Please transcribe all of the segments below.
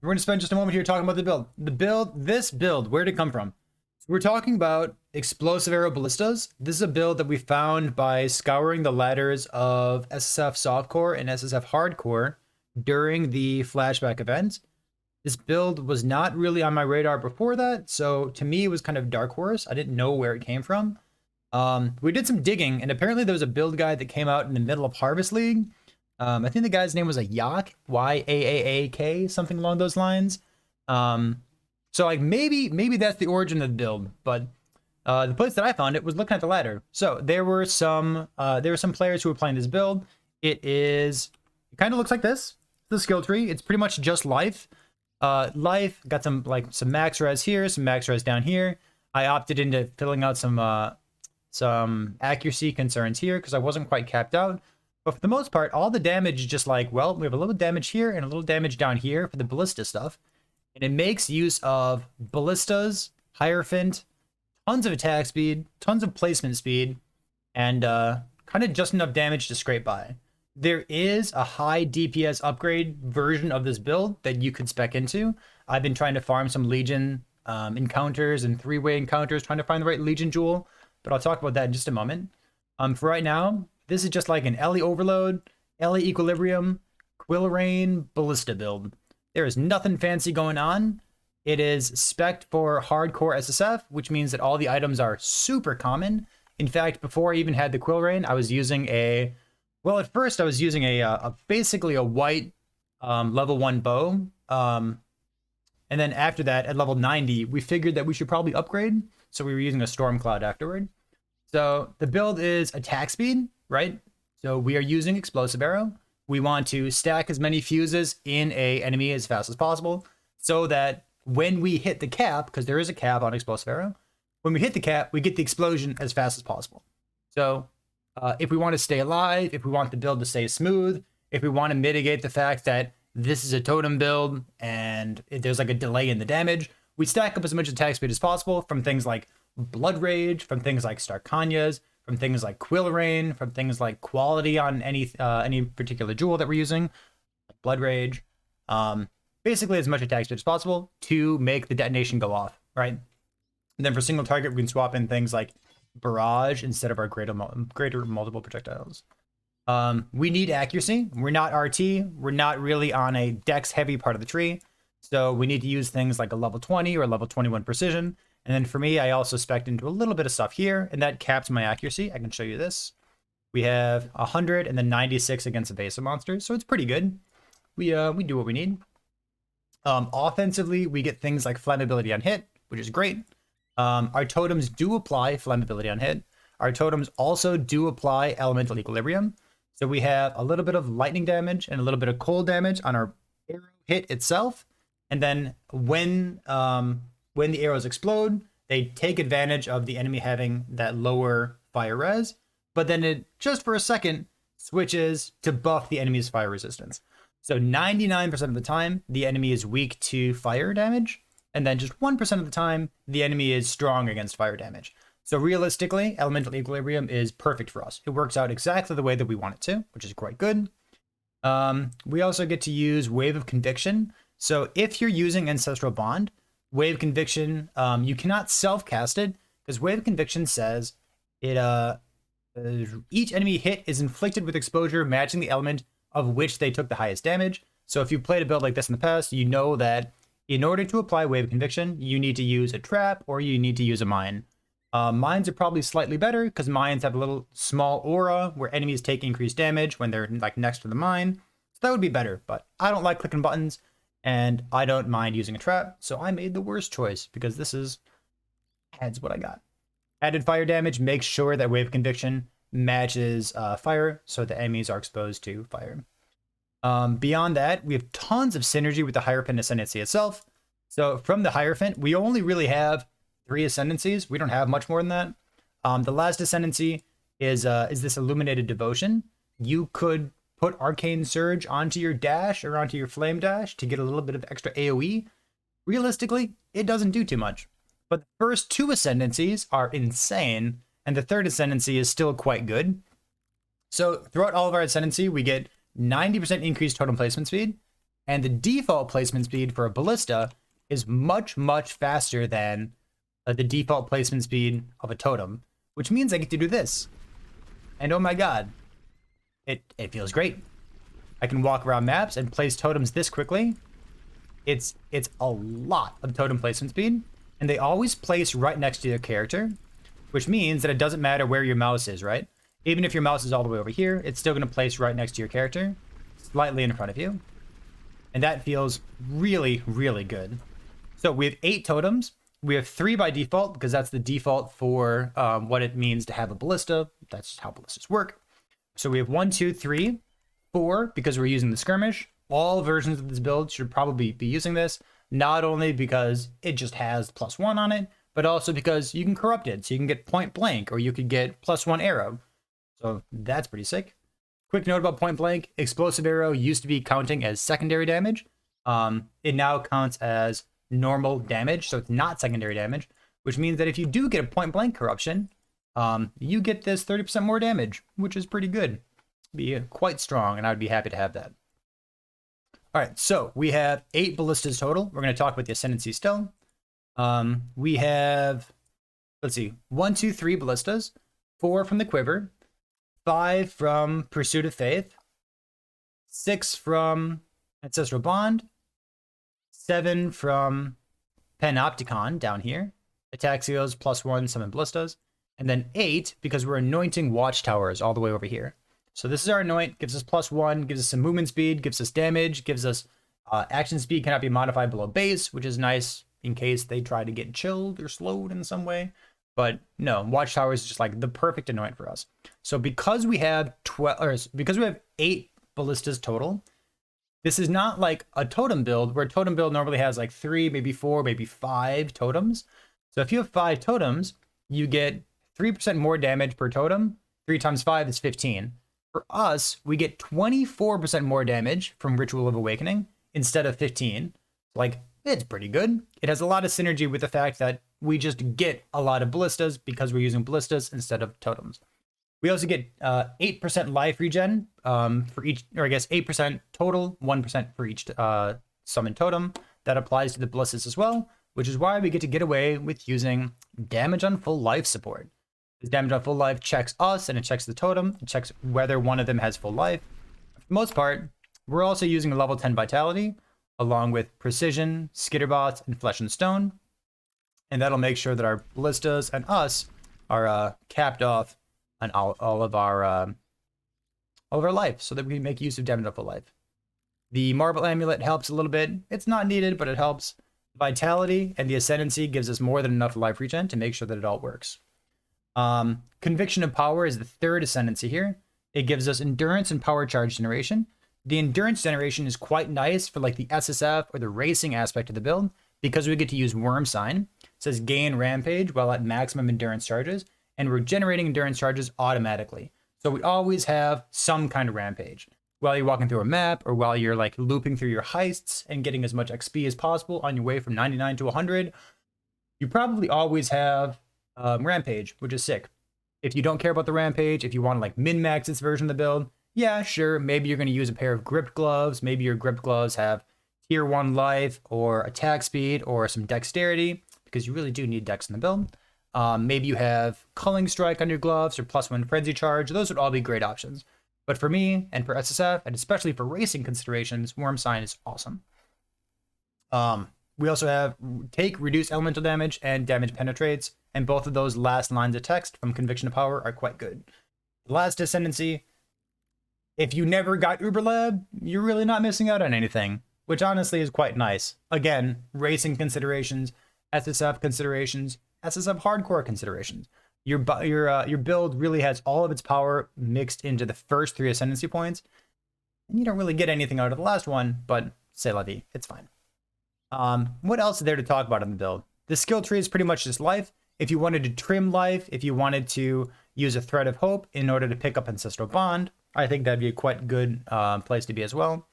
We're going to spend just a moment here talking about the build. This build, where did it come from? So we're talking about Explosive Arrow Ballistas. This is a build that we found by scouring the ladders of SSF Softcore and SSF Hardcore during the Flashback event. This build was not really on my radar before that, so to me it was kind of dark horse. I didn't know where it came from. We did some digging, and apparently there was a build guide that came out in the middle of Harvest League. I think the guy's name was a Yak, Y-A-A-A-K, something along those lines. So like maybe that's the origin of the build, but the place that I found it was looking at the ladder. So there were some players who were playing this build. It kind of looks like this. The skill tree. It's pretty much just life. Life got some max res here, some max res down here. I opted into filling out some accuracy concerns here because I wasn't quite capped out. But for the most part, all the damage is just like, well, we have a little damage here and a little damage down here for the ballista stuff. And it makes use of ballistas, Hierophant, tons of attack speed, tons of placement speed, and kind of just enough damage to scrape by. There is a high DPS upgrade version of this build that you could spec into. I've been trying to farm some Legion encounters and three-way encounters, trying to find the right Legion jewel, but I'll talk about that in just a moment. For right now, this is just like an Ellie Overload, Ellie Equilibrium, Quill Rain, Ballista build. There is nothing fancy going on. It is spec'd for hardcore SSF, which means that all the items are super common. In fact, before I even had the Quill Rain, I was using at first I was using basically a white level 1 bow. And then after that, at level 90, we figured that we should probably upgrade. So we were using a Stormcloud afterward. So the build is attack speed, right? So we are using Explosive Arrow. We want to stack as many fuses in a enemy as fast as possible so that when we hit the cap, because there is a cap on Explosive Arrow, when we hit the cap, we get the explosion as fast as possible. So if we want to stay alive, if we want the build to stay smooth, if we want to mitigate the fact that this is a totem build and there's like a delay in the damage, we stack up as much attack speed as possible from things like Blood Rage, from things like Starkonjas, from things like Quill Rain, from things like quality on any particular jewel that we're using, like Blood Rage. Basically as much attack speed as possible to make the detonation go off, right? And then for single target, we can swap in things like Barrage instead of our greater multiple projectiles. We need accuracy. We're not RT. We're not really on a dex heavy part of the tree. So we need to use things like a level 20 or a level 21 precision. And then for me, I also spec'd into a little bit of stuff here, and that caps my accuracy. I can show you this. We have 100 and then 96 against evasive monsters, so it's pretty good. We do what we need. Offensively, we get things like flammability on hit, which is great. Our totems do apply flammability on hit. Our totems also do apply elemental equilibrium. So we have a little bit of lightning damage and a little bit of cold damage on our arrow hit itself. And then when the arrows explode, they take advantage of the enemy having that lower fire res, but then it, just for a second, switches to buff the enemy's fire resistance. So 99% of the time, the enemy is weak to fire damage, and then just 1% of the time, the enemy is strong against fire damage. So realistically, elemental equilibrium is perfect for us. It works out exactly the way that we want it to, which is quite good. We also get to use Wave of Conviction. So if you're using Ancestral Bond, Wave Conviction, you cannot self-cast it, because Wave Conviction says each enemy hit is inflicted with exposure matching the element of which they took the highest damage. So if you've played a build like this in the past, you know that in order to apply Wave Conviction, you need to use a trap or you need to use a mine. Mines are probably slightly better because mines have a little small aura where enemies take increased damage when they're like next to the mine. So that would be better, but I don't like clicking buttons and I don't mind using a trap. So I made the worst choice because adds what I got. Added fire damage makes sure that Wave Conviction matches fire, so the enemies are exposed to fire. Beyond that, we have tons of synergy with the Hierophant Ascendancy itself. So from the Hierophant, we only really have 3 Ascendancies. We don't have much more than that. The last Ascendancy is this Illuminated Devotion. You could put Arcane Surge onto your dash or onto your Flame Dash to get a little bit of extra AoE. Realistically, it doesn't do too much. But the first 2 Ascendancies are insane, and the 3rd Ascendancy is still quite good. So throughout all of our Ascendancy, we get 90% increased totem placement speed, And the default placement speed for a ballista is much, much faster than the default placement speed of a totem, which means I get to do this. And oh my god, it feels great. I can walk around maps and place totems this quickly. It's a lot of totem placement speed, and they always place right next to your character, which means that it doesn't matter where your mouse is, right? Even if your mouse is all the way over here, it's still going to place right next to your character, slightly in front of you. And that feels really, really good. So we have 8 totems. We have 3 by default, because that's the default for what it means to have a ballista. That's how ballistas work. So we have 1, 2, 3, 4, because we're using the skirmish. All versions of this build should probably be using this, not only because it just has +1 on it, but also because you can corrupt it. So you can get point blank, or you could get +1 arrow. So that's pretty sick. Quick note about point blank: explosive arrow used to be counting as secondary damage. It now counts as normal damage, so it's not secondary damage, which means that if you do get a point blank corruption, you get this 30% more damage, which is pretty good. Be quite strong, and I would be happy to have that. All right, so we have 8 ballistas total. We're going to talk about the Ascendancy still. We have, let's see, 1, 2, 3 ballistas, 4 from the Quiver, 5 from Pursuit of Faith, 6 from Ancestral Bond, 7 from Panopticon down here, Ataxios +1, summon ballistas, and then 8 because we're anointing watchtowers all the way over here. So this is our anoint, gives us +1, gives us some movement speed, gives us damage, gives us action speed cannot be modified below base, which is nice in case they try to get chilled or slowed in some way. But no, watchtowers is just like the perfect anoint for us. So because we have 8 ballistas total, this is not like a totem build, where a totem build normally has like 3, maybe 4, maybe 5 totems. So if you have 5 totems, you get 3% more damage per totem. 3 times 5 is 15. For us, we get 24% more damage from Ritual of Awakening instead of 15. Like, it's pretty good. It has a lot of synergy with the fact that we just get a lot of ballistas because we're using ballistas instead of totems. We also get 8% life regen for each, or I guess 8% total, 1% for each summon totem. That applies to the ballistas as well, which is why we get to get away with using damage on full life support. This damage on full life checks us, and it checks the totem. It checks whether one of them has full life. For the most part, we're also using a level 10 vitality, along with precision, skitterbots, and flesh and stone. And that'll make sure that our ballistas and us are capped off on all of our life, so that we can make use of damage on full life. The marble amulet helps a little bit. It's not needed, but it helps. Vitality and the ascendancy gives us more than enough life regen to make sure that it all works. Conviction of Power is the 3rd ascendancy here. It gives us endurance and power charge generation. The endurance generation is quite nice for like the SSF or the racing aspect of the build, because we get to use Worm Sign. It says gain rampage while at maximum endurance charges, and we're generating endurance charges automatically. So we always have some kind of rampage. While you're walking through a map, or while you're like looping through your heists and getting as much XP as possible on your way from 99 to 100, you probably always have rampage, which is sick. If you don't care about the rampage, if you want to like min-max this version of the build, yeah, sure, maybe you're going to use a pair of gripped gloves. Maybe your gripped gloves have tier 1 life or attack speed or some dexterity, because you really do need dex in the build. Maybe you have Culling Strike on your gloves or +1 Frenzy Charge. Those would all be great options. But for me and for SSF, and especially for racing considerations, Worm Sign is awesome. We also have take, reduce elemental damage, and damage penetrates, and both of those last lines of text from Conviction of Power are quite good. The last ascendancy, if you never got Uberlab, you're really not missing out on anything, which honestly is quite nice. Again, racing considerations, SSF considerations, SSF hardcore considerations. Your build really has all of its power mixed into the first 3 ascendancy points, and you don't really get anything out of the last one, but c'est la vie, it's fine. What else is there to talk about in the build? The skill tree is pretty much just life. If you wanted to trim life, if you wanted to use a Thread of Hope in order to pick up Ancestral Bond, I think that'd be a quite good place to be as well.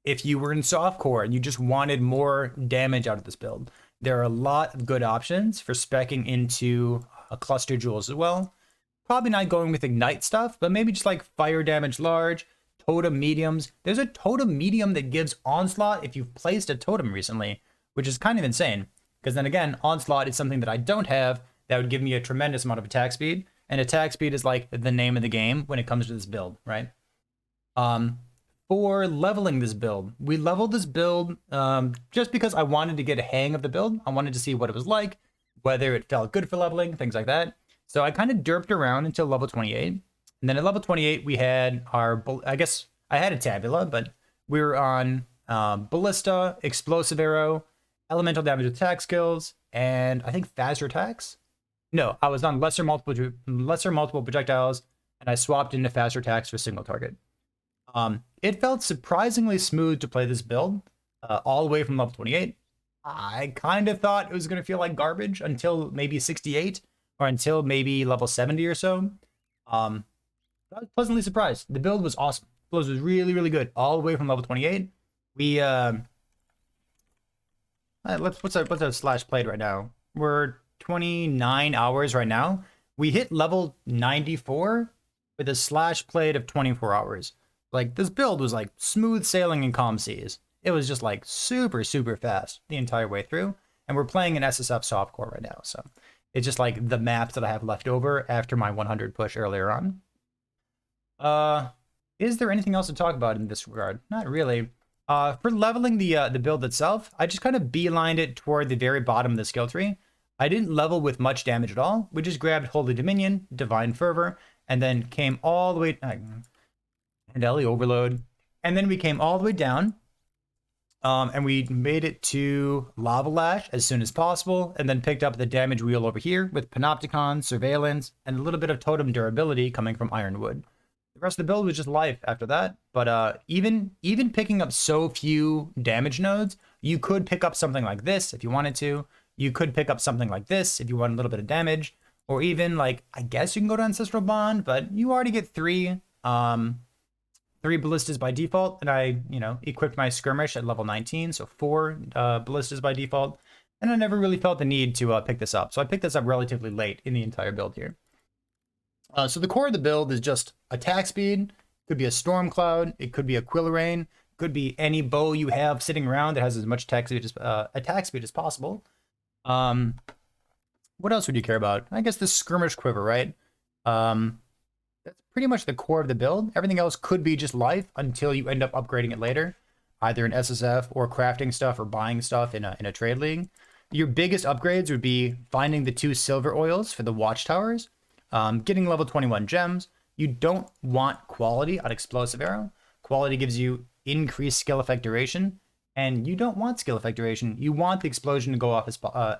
If you were in softcore and you just wanted more damage out of this build, there are a lot of good options for speccing into cluster jewels as well. Probably not going with Ignite stuff, but maybe just like fire damage large, totem mediums. There's a totem medium that gives onslaught if you've placed a totem recently, which is kind of insane. Because then again, onslaught is something that I don't have that would give me a tremendous amount of attack speed. And attack speed is like the name of the game when it comes to this build, right? For leveling this build, we leveled this build just because I wanted to get a hang of the build. I wanted to see what it was like, whether it felt good for leveling, things like that. So I kind of derped around until level 28. And then at level 28, we had our, I guess I had a tabula, but we were on Ballista, Explosive Arrow, Elemental Damage Attack Skills, and I think faster attacks. No, I was on lesser multiple projectiles, and I swapped into faster attacks for single target. It felt surprisingly smooth to play this build all the way from level 28. I kind of thought it was going to feel like garbage until maybe 68 or until maybe level 70 or so. I was pleasantly surprised. The build was awesome. The build was really, really good all the way from level 28. We what's our slash played right now? We're 29 hours right now. We hit level 94 with a slash played of 24 hours. Like, this build was like smooth sailing in calm seas. It was just like super, super fast the entire way through. And we're playing an SSF softcore right now. So it's just like the maps that I have left over after my 100 push earlier on. Is there anything else to talk about in this regard? Not really. For leveling the build itself, I just kind of beelined it toward the very bottom of the skill tree. I didn't level with much damage at all. We just grabbed Holy Dominion, Divine Fervor, and then came all the way... and Ellie Overload. And then we came all the way down. And we made it to Lava Lash as soon as possible. And then picked up the damage wheel over here with Panopticon, Surveillance, and a little bit of Totem Durability coming from Ironwood. The rest of the build was just life after that. But even picking up so few damage nodes, you could pick up something like this if you wanted to. You could pick up something like this if you want a little bit of damage. Or even, like, I guess you can go to Ancestral Bond, but you already get three Ballistas by default. And I, equipped my Skirmish at level 19, so 4 Ballistas by default. And I never really felt the need to pick this up. So I picked this up relatively late in the entire build here. So the core of the build is just attack speed. Could be a Stormcloud. It could be a Quill Rain. Could be any bow you have sitting around that has as much attack speed as possible. What else would you care about? I guess the Skirmish Quiver, right? That's pretty much the core of the build. Everything else could be just life until you end up upgrading it later, either in SSF or crafting stuff or buying stuff in a trade league. Your biggest upgrades would be finding the 2 silver oils for the watchtowers, getting level 21 gems. You don't want quality on Explosive Arrow. Quality gives you increased skill effect duration, and you don't want skill effect duration. You want the explosion to go off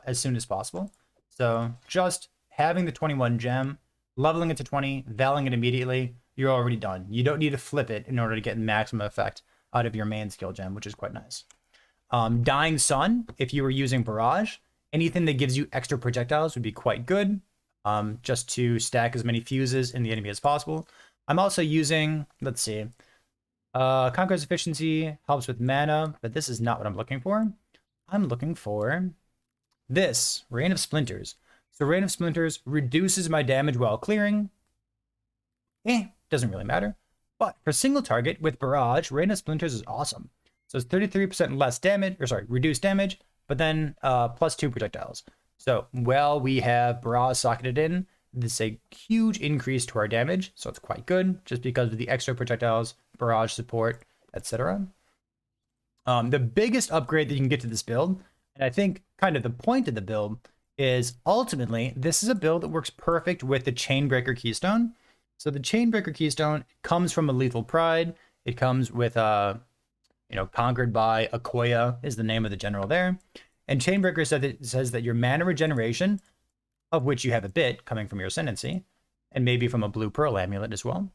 as soon as possible. So just having the 21 gem, leveling it to 20, valing it immediately, you're already done. You don't need to flip it in order to get maximum effect out of your main skill gem, which is quite nice. Dying Sun, if you were using Barrage, anything that gives you extra projectiles would be quite good, just to stack as many fuses in the enemy as possible. I'm also using, let's see, Conqueror's Efficiency helps with mana, but this is not what I'm looking for. I'm looking for this, Rain of Splinters. So Rain of Splinters reduces my damage while clearing. Doesn't really matter. But for single target with Barrage, Rain of Splinters is awesome. So it's 33% less damage, reduced damage, but then plus 2 projectiles. So while we have Barrage socketed in, this is a huge increase to our damage. So it's quite good just because of the extra projectiles, Barrage support, etc. The biggest upgrade that you can get to this build, and I think kind of the point of the build, is ultimately this is a build that works perfect with the Chainbreaker Keystone. So the Chainbreaker Keystone comes from a Lethal Pride. It comes with conquered by Akoya is the name of the general there. And Chainbreaker says that your mana regeneration, of which you have a bit coming from your Ascendancy, and maybe from a Blue Pearl amulet as well,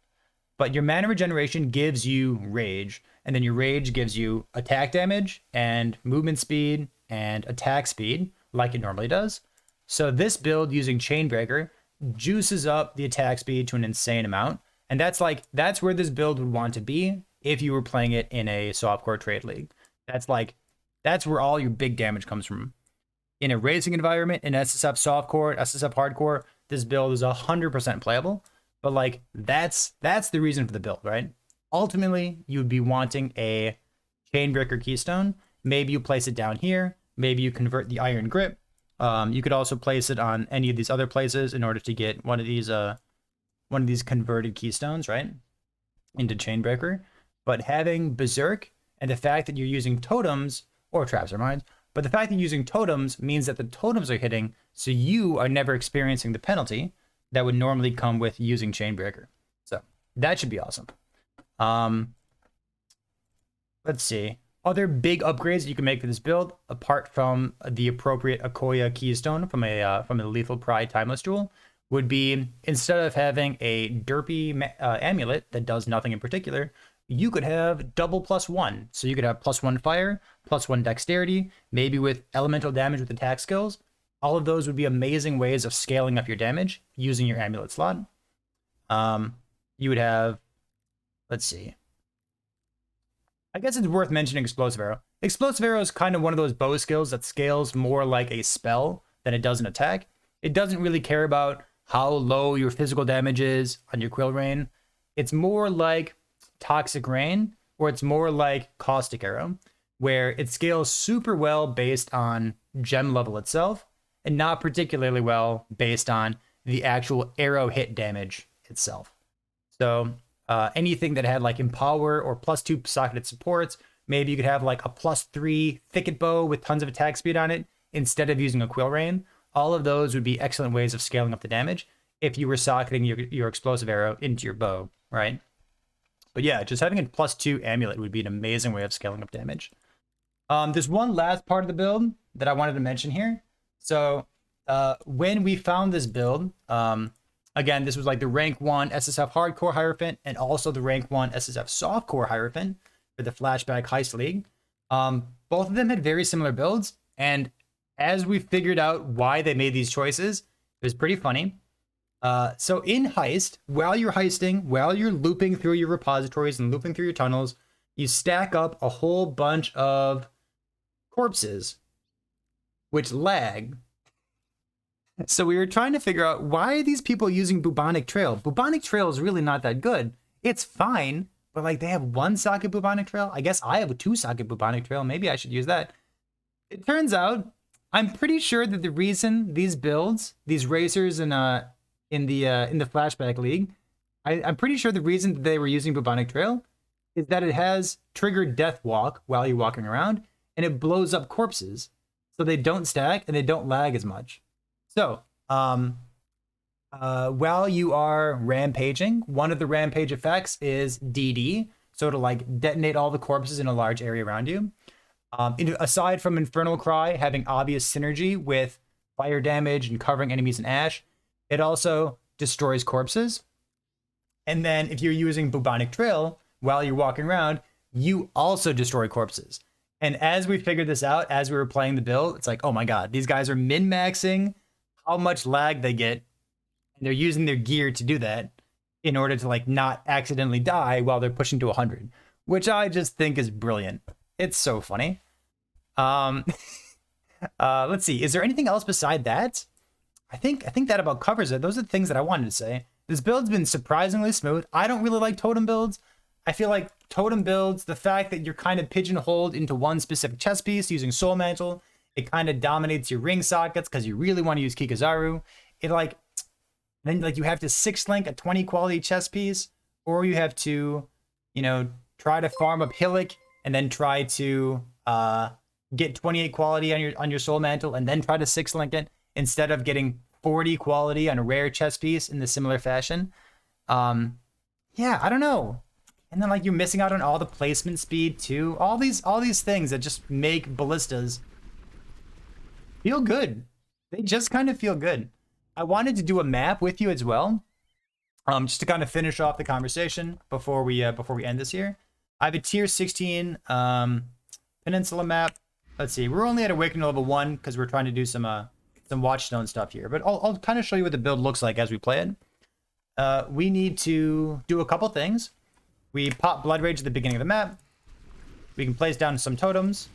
but your mana regeneration gives you rage, and then your rage gives you attack damage and movement speed and attack speed like it normally does. So this build using Chainbreaker juices up the attack speed to an insane amount. And that's where this build would want to be if you were playing it in a softcore trade league. That's where all your big damage comes from. In a racing environment, in SSF softcore, SSF hardcore, this build is 100% playable. But that's the reason for the build, right? Ultimately, you'd be wanting a Chainbreaker Keystone. Maybe you place it down here. Maybe you convert the Iron Grip. You could also place it on any of these other places in order to get one of these converted Keystones, right, into Chainbreaker. But having Berserk and the fact that you're using totems or traps or mines, but the fact that you're using totems means that the totems are hitting, so you are never experiencing the penalty that would normally come with using Chainbreaker. So that should be awesome. Let's see. Other big upgrades that you can make for this build, apart from the appropriate Akoya Keystone from a Lethal Pride Timeless Jewel, would be, instead of having a derpy amulet that does nothing in particular, you could have double +1. So you could have +1 fire, +1 dexterity, maybe with elemental damage with attack skills. All of those would be amazing ways of scaling up your damage using your amulet slot. You would have, let's see. I guess it's worth mentioning Explosive Arrow. Explosive Arrow is kind of one of those bow skills that scales more like a spell than it does an attack. It doesn't really care about how low your physical damage is on your Quill Rain. It's more like Toxic Rain, or it's more like Caustic Arrow, where it scales super well based on gem level itself, and not particularly well based on the actual arrow hit damage itself. So anything that had like Empower or +2 socketed supports, maybe you could have like a +3 Thicket Bow with tons of attack speed on it instead of using a Quill Rain. All of those would be excellent ways of scaling up the damage if you were socketing your Explosive Arrow into your bow, right? But yeah, just having a +2 amulet would be an amazing way of scaling up damage. There's one last part of the build that I wanted to mention here. So when we found this build, again, this was like the rank 1 SSF Hardcore Hierophant and also the rank 1 SSF Softcore Hierophant for the Flashback Heist League. Both of them had very similar builds, and as we figured out why they made these choices, it was pretty funny. So in Heist, while you're heisting, while you're looping through your repositories and looping through your tunnels, you stack up a whole bunch of corpses, which lag. So we were trying to figure out, why are these people using Bubonic Trail? Bubonic Trail is really not that good. It's fine, but like they have 1 socket Bubonic Trail. I guess I have a 2 socket Bubonic Trail. Maybe I should use that. It turns out, I'm pretty sure that the reason these builds, these racers in the Flashback League, I'm pretty sure the reason that they were using Bubonic Trail is that it has triggered Death Walk while you're walking around, and it blows up corpses, so they don't stack and they don't lag as much. So, while you are rampaging, one of the rampage effects is DD, so to like detonate all the corpses in a large area around you. Aside from Infernal Cry having obvious synergy with fire damage and covering enemies in ash, it also destroys corpses. And then if you're using Bubonic Trail while you're walking around, you also destroy corpses. And as we figured this out, as we were playing the build, it's like, oh my god, these guys are min-maxing how much lag they get, and they're using their gear to do that in order to like not accidentally die while they're pushing to 100, which I just think is brilliant. It's so funny. Let's see. Is there anything else beside that? I think that about covers it. Those are the things that I wanted to say. This build's been surprisingly smooth. I don't really like totem builds. I feel like totem builds, the fact that you're kind of pigeonholed into one specific chess piece using Soul Mantle, it kind of dominates your ring sockets because you really want to use Kikazaru. It like, then like you have to 6-link a 20 quality chess piece, or you have to, you know, try to farm up Hillock and then try to get 28 quality on your Soul Mantle and then try to 6-link it instead of getting 40 quality on a rare chess piece in the similar fashion. Yeah, I don't know. And then like you're missing out on all the placement speed too. All these things that just make Ballistas feel good. They just kind of feel good. I wanted to do a map with you as well, just to kind of finish off the conversation before we end this here. I have a tier 16 Peninsula map. Let's see, we're only at Awakening level 1 because we're trying to do some Watchstone stuff here. But I'll kind of show you what the build looks like as we play it. We need to do a couple things. We pop Blood Rage at the beginning of the map. We can place down some totems.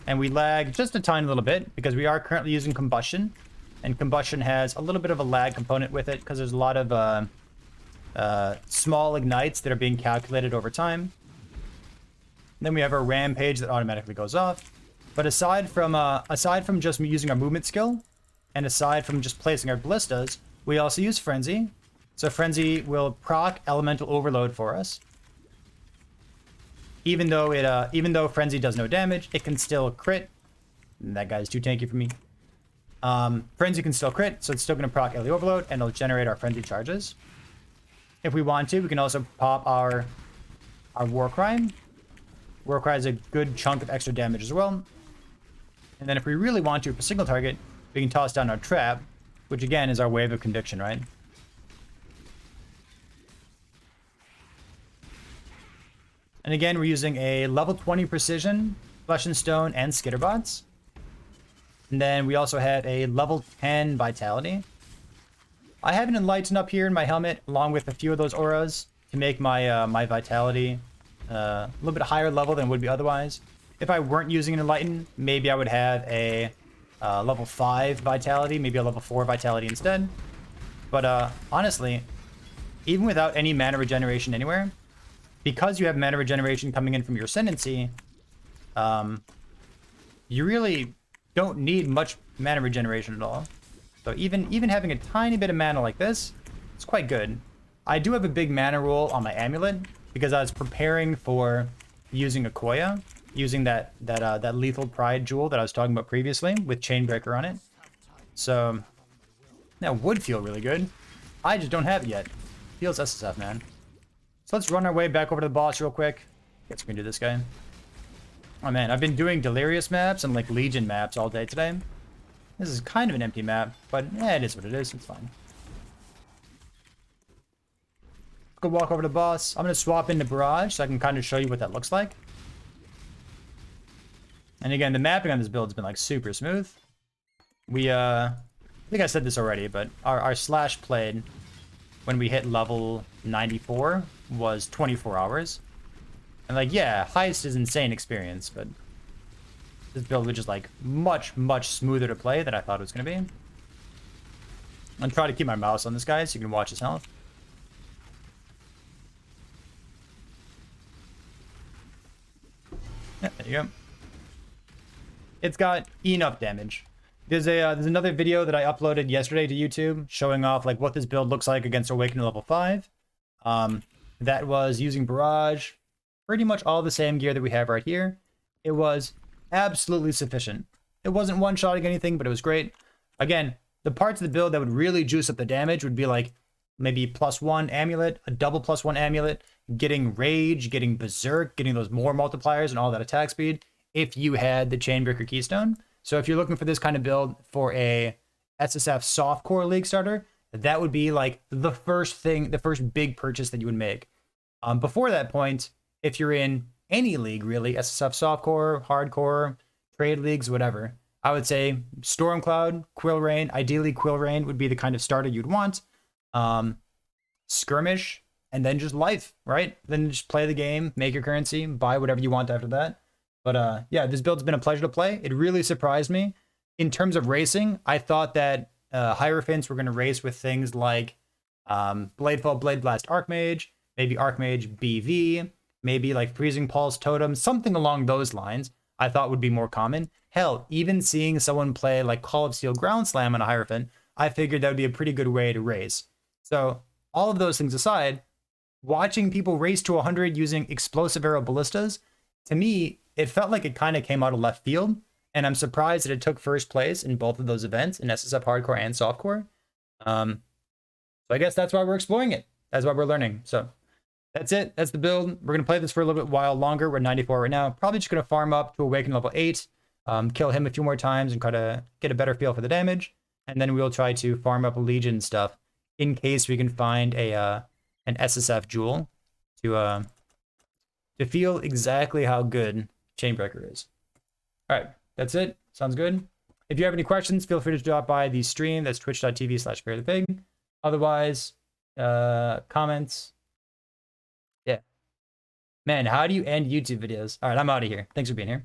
And we lag just a tiny little bit because we are currently using Combustion. And Combustion has a little bit of a lag component with it because there's a lot of small ignites that are being calculated over time. And then we have our rampage that automatically goes off. But aside from just using our movement skill, and aside from just placing our ballistas, we also use frenzy. So frenzy will proc elemental overload for us. Even though frenzy does no damage, it can still crit. That guy's too tanky for me. Frenzy can still crit, so it's still going to proc LE overload, and it'll generate our frenzy charges. If we want to, we can also pop our Warcry. Warcry is a good chunk of extra damage as well. And then if we really want to, for single target, we can toss down our trap, which again is our wave of conviction, right? And again, we're using a level 20 precision, Flesh and Stone, and Skitterbots. And then we also have a level 10 vitality. I have an enlighten up here in my helmet, along with a few of those auras, to make my my vitality a little bit higher level than it would be otherwise. If I weren't using an enlighten, maybe I would have a level 5 vitality, maybe a level 4 vitality instead. But honestly, even without any mana regeneration anywhere, because you have mana regeneration coming in from your Ascendancy, you really don't need much mana regeneration at all. So even having a tiny bit of mana like this, it's quite good. I do have a big mana roll on my amulet because I was preparing for using Akoya, using that lethal pride jewel that I was talking about previously with Chainbreaker on it. So that would feel really good. I just don't have it yet. Feels SSF, man. So let's run our way back over to the boss real quick. Guess we can do this guy. Oh man, I've been doing Delirious maps and like Legion maps all day today. This is kind of an empty map, but it is what it is. It's fine. Let's go walk over to the boss. I'm going to swap into Barrage so I can kind of show you what that looks like. And again, the mapping on this build has been like super smooth. I think I said this already, but our slash played when we hit level 94 was 24 hours. And like, yeah, Heist is insane experience, but this build was just like much smoother to play than I thought it was going to be. I'm trying to keep my mouse on this guy so you can watch his health. Yeah, there you go. It's got enough damage. There's another video that I uploaded yesterday to YouTube showing off like what this build looks like against Awakening level 5. That was using Barrage, pretty much all the same gear that we have right here. It was absolutely sufficient. It wasn't one-shotting anything, but it was great. Again, the parts of the build that would really juice up the damage would be like maybe +1 amulet, a double +1 amulet, getting Rage, getting Berserk, getting those more multipliers and all that attack speed if you had the Chainbreaker Keystone. So if you're looking for this kind of build for a SSF softcore league starter, that would be like the first big purchase that you would make. Before that point, if you're in any league really, SSF softcore, hardcore, trade leagues, whatever, I would say Stormcloud, Quill Rain. Ideally, Quill Rain would be the kind of starter you'd want. Skirmish, and then just life, right? Then just play the game, make your currency, buy whatever you want after that. But yeah, this build's been a pleasure to play. It really surprised me. In terms of racing, I thought that Hierophants were going to race with things like Bladefall, Blade Blast, Archmage, maybe Archmage BV, maybe like Freezing Pulse, Totem, something along those lines I thought would be more common. Hell, even seeing someone play like Call of Steel Ground Slam on a Hierophant, I figured that would be a pretty good way to race. So all of those things aside, watching people race to 100 using Explosive Arrow Ballistas, to me, it felt like it kind of came out of left field, and I'm surprised that it took first place in both of those events, in SSF Hardcore and Softcore. So I guess that's why we're exploring it. That's why we're learning. So that's it. That's the build. We're going to play this for a little bit while longer. We're 94 right now. Probably just going to farm up to Awaken level 8, kill him a few more times and kind of get a better feel for the damage. And then we'll try to farm up Legion stuff in case we can find an SSF jewel to feel exactly how good Chainbreaker is. All right, that's it. Sounds good. If you have any questions, feel free to drop by the stream. That's twitch.tv/bearthepig. Otherwise, comments. Yeah. Man, how do you end YouTube videos? All right, I'm out of here. Thanks for being here.